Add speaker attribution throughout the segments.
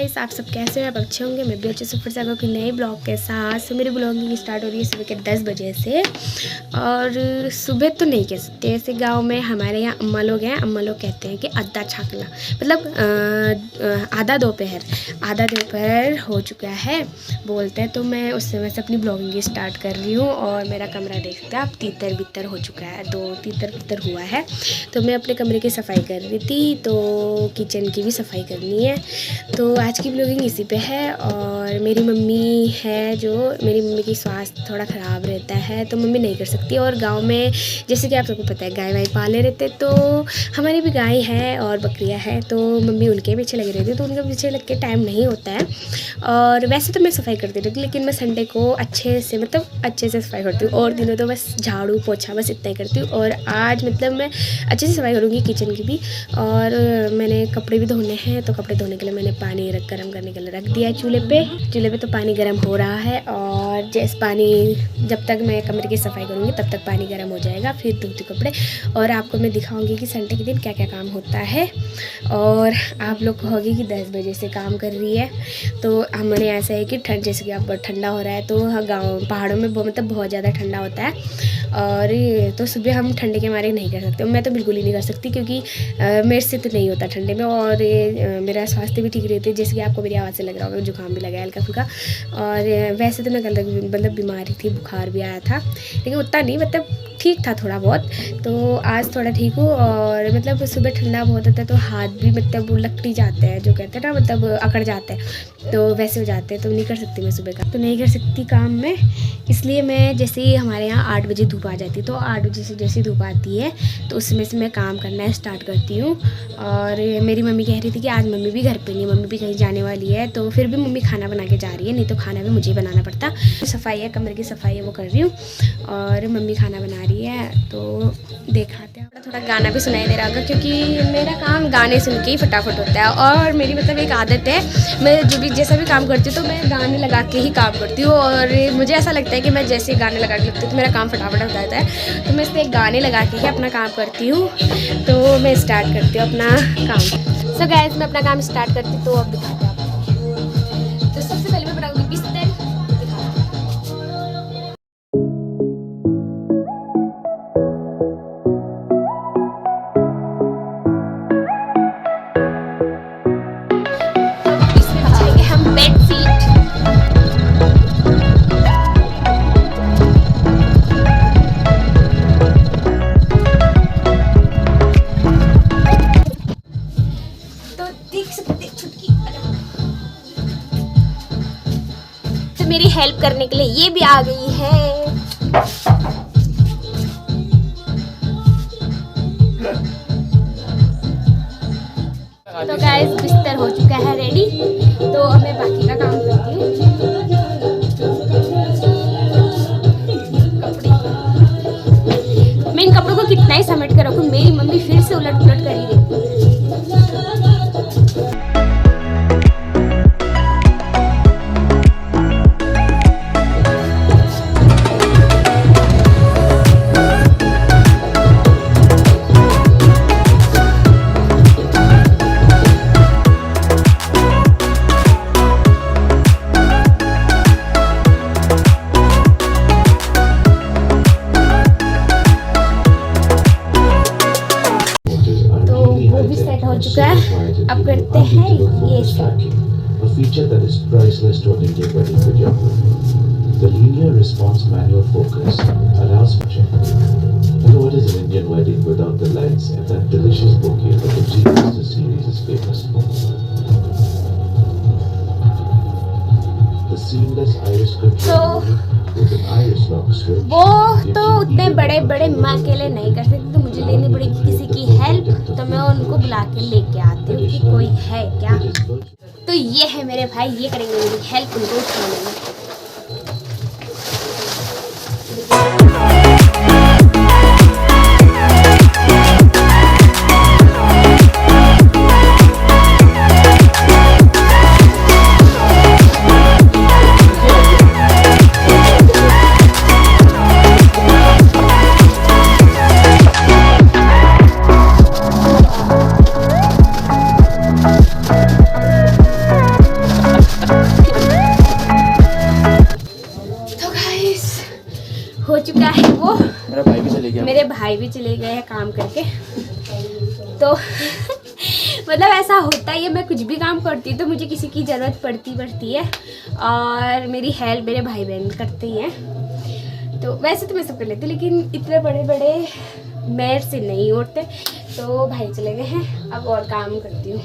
Speaker 1: Guys, आप सब कैसे हैं? आप अच्छे होंगे। मैं भी अच्छे से फिर से आपको नए ब्लॉग के साथ। तो मेरी ब्लॉगिंग स्टार्ट हो रही है सुबह के 10 बजे से। और सुबह तो नहीं कह सकते, ऐसे गांव में हमारे यहाँ अम्मा लोग हैं, अम्मा लोग कहते हैं कि आधा छाकला, मतलब आधा दोपहर हो चुका है बोलते हैं। तो मैं उस समय से अपनी ब्लॉगिंग स्टार्ट कर रही हूँ। और मेरा कमरा देख सकते हैं आप, तीतर बितर हो चुका है, 2 तीतर बितर हुआ है। तो मैं अपने कमरे की सफाई कर रही थी, तो किचन की भी सफाई करनी है। तो आज की ब्लॉगिंग इसी पे है। और मेरी मम्मी है, जो मेरी मम्मी की स्वास्थ्य थोड़ा ख़राब रहता है, तो मम्मी नहीं कर सकती। और गांव में जैसे कि आप सबको पता है, गाय वाय पाले रहते, तो हमारी भी गाय है और बकरियां हैं, तो मम्मी उनके पीछे लगी रहती है, तो उनके पीछे लग के टाइम नहीं होता है। और वैसे तो मैं सफाई करती रहती, लेकिन मैं संडे को अच्छे से सफाई करती हूँ। और दिनों तो बस झाड़ू पोछा बस इतना ही करती हूँ। और आज मतलब मैं अच्छे से सफाई करूँगी किचन की भी। और मैंने कपड़े भी धोने हैं, तो कपड़े धोने के लिए मैंने पानी गर्म करने के लिए रख दिया है चूल्हे पे। तो पानी गर्म हो रहा है। और जैसे पानी, जब तक मैं कमरे की सफाई करूँगी तब तक पानी गर्म हो जाएगा, फिर धोती कपड़े। और आपको मैं दिखाऊंगी कि संडे के दिन क्या क्या काम होता है। और आप लोग कहोगे कि 10 बजे से काम कर रही है, तो हमारे ऐसा है कि जैसे कि आप ठंडा हो रहा है, तो गाँव पहाड़ों में बहुत ज़्यादा ठंडा होता है। और तो सुबह हम ठंडे के मारे नहीं कर सकते, मैं तो बिल्कुल ही नहीं कर सकती, क्योंकि मेरे से तो नहीं होता ठंडे में। और मेरा स्वास्थ्य भी ठीक रहती है, जैसे कि आपको मेरी आवाज़ से लग रहा होगा, जुकाम भी लगा है हल्का फुल्का। और वैसे तो मैं कल मतलब बीमारी थी, बुखार भी आया था, लेकिन उतना नहीं, मतलब ठीक था थोड़ा बहुत। तो आज थोड़ा ठीक हूँ। और मतलब सुबह ठंडा बहुत होता है, तो हाथ भी मतलब लकड़ी जाते हैं, जो कहते हैं ना, मतलब अकड़ जाते हैं, तो वैसे हो जाते हैं। तो नहीं कर सकती मैं सुबह का, तो नहीं कर सकती काम में। इसलिए मैं जैसे ही हमारे यहाँ 8 बजे धूप आ जाती है, तो 8 बजे से जैसे धूप आती है, तो उसमें से मैं काम करना स्टार्ट करती हूँ। और मेरी मम्मी कह रही थी कि आज मम्मी भी घर पे नहीं, मम्मी भी कहीं जाने वाली है, तो फिर भी मम्मी खाना बना के जा रही है, नहीं तो खाना भी मुझे बनाना पड़ता। सफाई है, कमरे की सफाई है, वो कर रही हूँ। और मम्मी खाना बना रही है, तो दिखाते हैं। थोड़ा गाना भी सुनाई दे रहा होगा, क्योंकि मेरा काम गाने सुन के ही फटाफट होता है। और मेरी मतलब एक आदत है, मैं जैसा भी काम करती हूँ, तो मैं गाने लगा के ही काम करती हूँ। और मुझे ऐसा लगता है कि मैं जैसे गाने लगा के लगती हूँ, तो मेरा काम फटाफट हो जाता है। तो मैं इसलिए गाने लगा के ही अपना काम करती हूँ। तो मैं स्टार्ट करती हूँ अपना काम। सो गाइस, मैं अपना काम स्टार्ट करती हूँ, तो अब दिखाते हैं आपको। तो सबसे पहले मैं बनाऊँगी बिस्तर। तो मेरी हेल्प करने के लिए ये भी आ गई है। तो गाइस, बिस्तर हो चुका है रेडी। तो अब मैं बाकी का काम करती हूँ। मैं इन कपड़ों को कितना ही समेट कर रखूँ, मेरी मम्मी फिर से उलट पुलट कर ही देती है। अब करते हैं ये
Speaker 2: A feature that is priceless to an Indian wedding videography. The linear response manual focus allows for check. You know what is an Indian wedding without the lights and that delicious bouquet that the G-Master series is famous for? The seamless iris control with an iris lock switch.
Speaker 1: वो तो उतने बड़े बड़े मैं अकेले नहीं कर सकती, तो मुझे लेनी पड़ेगी किसी की हेल्प। तो मैं उनको बुला के लेके आती हूँ कि कोई है क्या। तो ये है मेरे भाई, ये करेंगे मेरी हेल्प, उनको उठाने में।
Speaker 2: चले गए?
Speaker 1: मेरे भाई भी चले गए हैं काम करके। तो मतलब ऐसा होता ही है, मैं कुछ भी काम करती हूँ तो मुझे किसी की ज़रूरत पड़ती है और मेरी हेल्प मेरे भाई बहन करते ही हैं। तो वैसे तो मैं सब कर लेती हूँ, लेकिन इतने बड़े बड़े मेरे से नहीं होते। तो भाई चले गए हैं, अब और काम करती हूँ।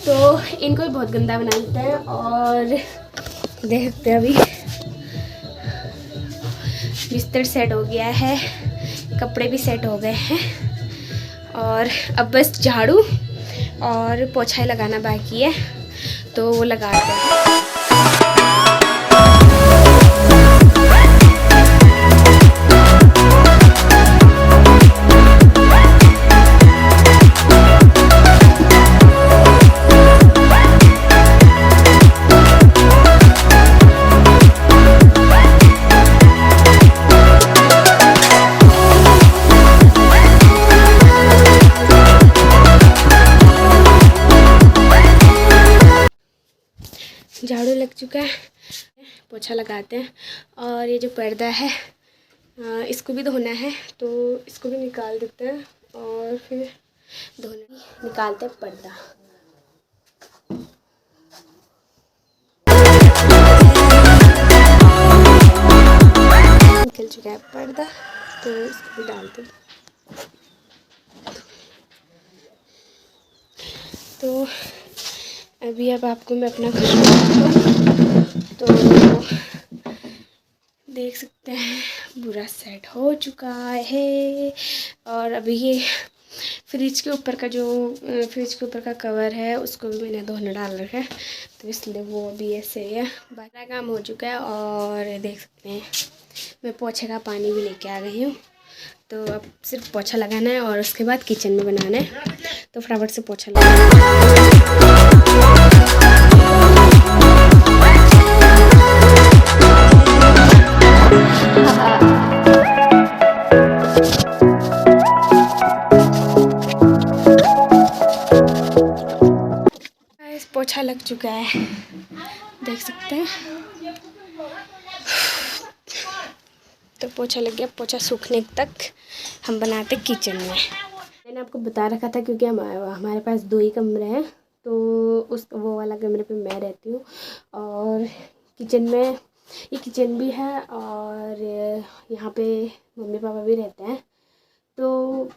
Speaker 1: तो इनको भी बहुत गंदा बना देते हैं और देखते हैं अभी बिस्तर सेट हो गया है, कपड़े भी सेट हो गए हैं और अब बस झाड़ू और पोछा लगाना बाकी है, तो वो लगाते हैं। झाड़ू लग चुका है, पोछा लगाते हैं और ये जो पर्दा है इसको भी धोना है, तो इसको भी निकाल देते हैं और फिर धोना निकालते हैं पर्दा। निकल चुका है पर्दा, तो इसको भी डालते हैं। तो अभी अब आपको मैं अपना तो देख सकते हैं पूरा सेट हो चुका है। और अभी ये फ्रिज के ऊपर का कवर है उसको भी मैंने धोने डाल रखा है, तो इसलिए वो अभी ऐसे ही है। बाकी काम हो चुका है और देख सकते हैं मैं पोछे का पानी भी लेके आ गई हूँ। तो अब सिर्फ पोछा लगाना है और उसके बाद किचन में बनाना है, तो फटाफट से पोछा लगाना। पोछा लग चुका है, देख सकते हैं। तो पोछा लग गया, पोछा सूखने तक हम बनाते किचन में। मैंने आपको बता रखा था क्योंकि हमारे पास 2 ही कमरे हैं, तो वो वाला कमरे पे मैं रहती हूँ और किचन में ये किचन भी है और यहाँ पे मम्मी पापा भी रहते हैं। तो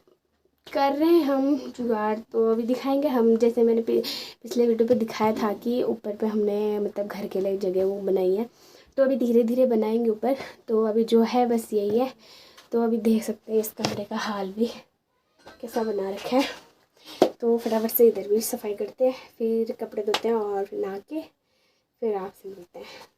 Speaker 1: कर रहे हैं हम जुगाड़, तो अभी दिखाएंगे हम। जैसे मैंने पिछले वीडियो पे दिखाया था कि ऊपर पे हमने मतलब घर के लिए जगह वो बनाई है, तो अभी धीरे धीरे बनाएंगे ऊपर। तो अभी जो है बस यही है। तो अभी देख सकते हैं इस कमरे का हाल भी कैसा बना रखा है। तो फटाफट से इधर भी सफाई करते हैं, फिर कपड़े धोते हैं और नहा के फिर आपसे मिलते हैं।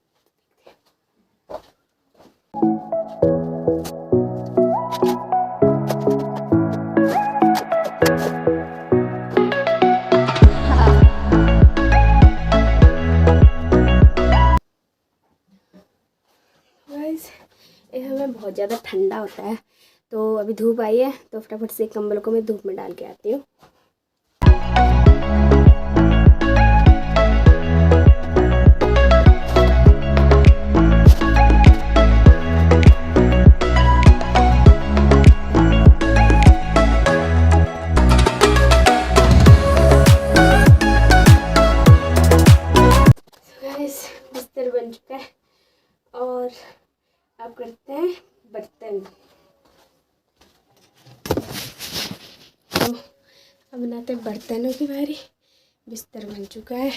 Speaker 1: हमें बहुत ज़्यादा ठंडा होता है, तो अभी धूप आई है तो फटाफट से कंबल को मैं धूप में डाल के आती हूँ। बिस्तर बन चुका है और अब करते हैं बर्तन। तो अब बनाते हैं बर्तनों की बारी। बिस्तर बन चुका है।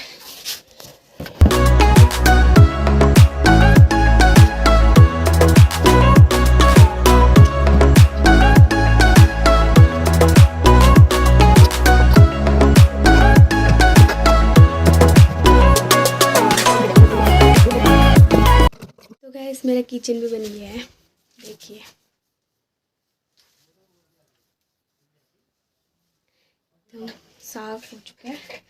Speaker 1: तो गाइस मेरा किचन भी बन गया है, देखिए। तो साफ हो चुका है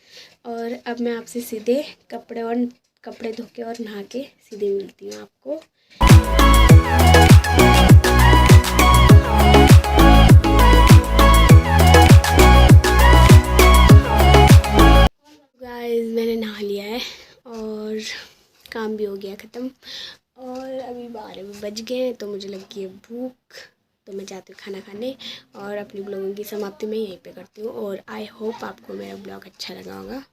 Speaker 1: और अब मैं आपसे सीधे कपड़े धो के और नहा के सीधे मिलती हूँ आपको। काम भी हो गया ख़त्म और अभी 12 बज गए हैं तो मुझे लगी है भूख। तो मैं जाती हूँ खाना खाने और अपनी ब्लॉगिंग की समाप्ति में यहीं पे करती हूँ। और आई होप आपको मेरा ब्लॉग अच्छा लगा होगा।